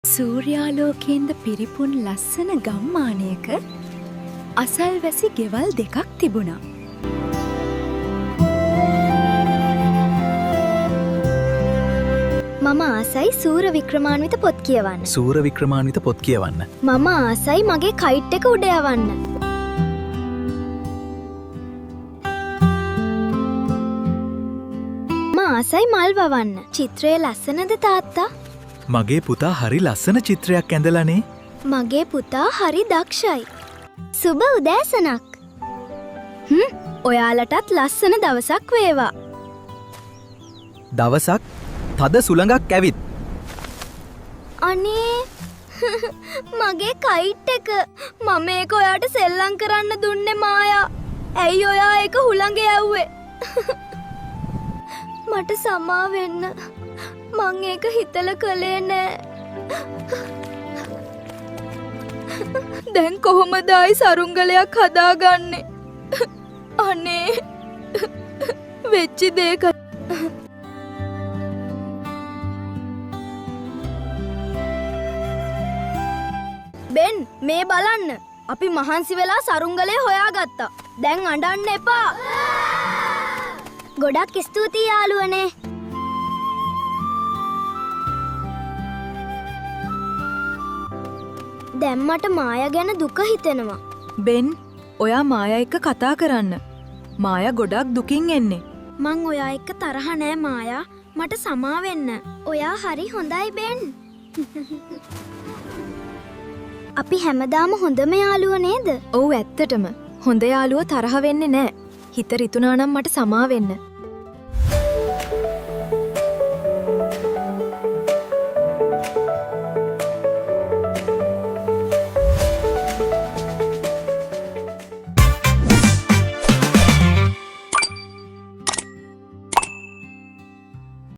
සූර්යාලෝකයෙන්ද පිරිපුන් ලස්සන ගම්මානයක අසල්වැසි ගෙවල් දෙකක් තිබුණා. මම ආසයි සූර වික්‍රමාන්විත පොත් කියවන්න. සූර වික්‍රමාන්විත පොත් කියවන්න. මම ආසයි මගේ කයිට් එක උඩ යවන්න. මම ආසයි මල් වවන්න. චිත්‍රය ලස්සනද තාත්තා? මගේ පුතා හරි ලස්සන චිත්‍රයක් ඇඳලානේ. මගේ පුතා හරි දක්ෂයි. සුබ උදෑසනක්. ඔයාලටත් ලස්සන දවසක් වේවා. දවසක් තද සුළඟක් ඇවිත්. අනේ මගේ කයිට් එක මම ඒක ඔයාට සෙල්ලම් කරන්න දුන්නේ මායා. ඇයි ඔයා ඒක හුළඟ යව්වේ? මට සමා වෙන්න. මං ඒක හිතලා කළේ නෑ. දැන් කොහොමද ආයි සරුංගලයක් හදාගන්නේ? අනේ වෙච්ච දෙයක බෙන් මේ බලන්න. අපි මහන්සි වෙලා සරුංගලේ හොයාගත්තා. දැන් අඬන්න එපා. ගොඩක් ස්තුතියි යාළුවනේ. දැන් මට මායා ගැන දුක හිතෙනවා. බෙන් ඔයා මායා එක්ක කතා කරන්න. මායා ගොඩක් දුකින් එන්නේ. මං ඔයා එක්ක තරහ නෑ මායා. මට සමා වෙන්න. ඔයා හරි හොඳයි බෙන්. අපි හැමදාම හොඳම යාළුවෝ නේද? ඔව් ඇත්තටම. හොඳ යාළුවෝ තරහ වෙන්නේ නෑ. හිත රිතුනා නම් මට සමා වෙන්න.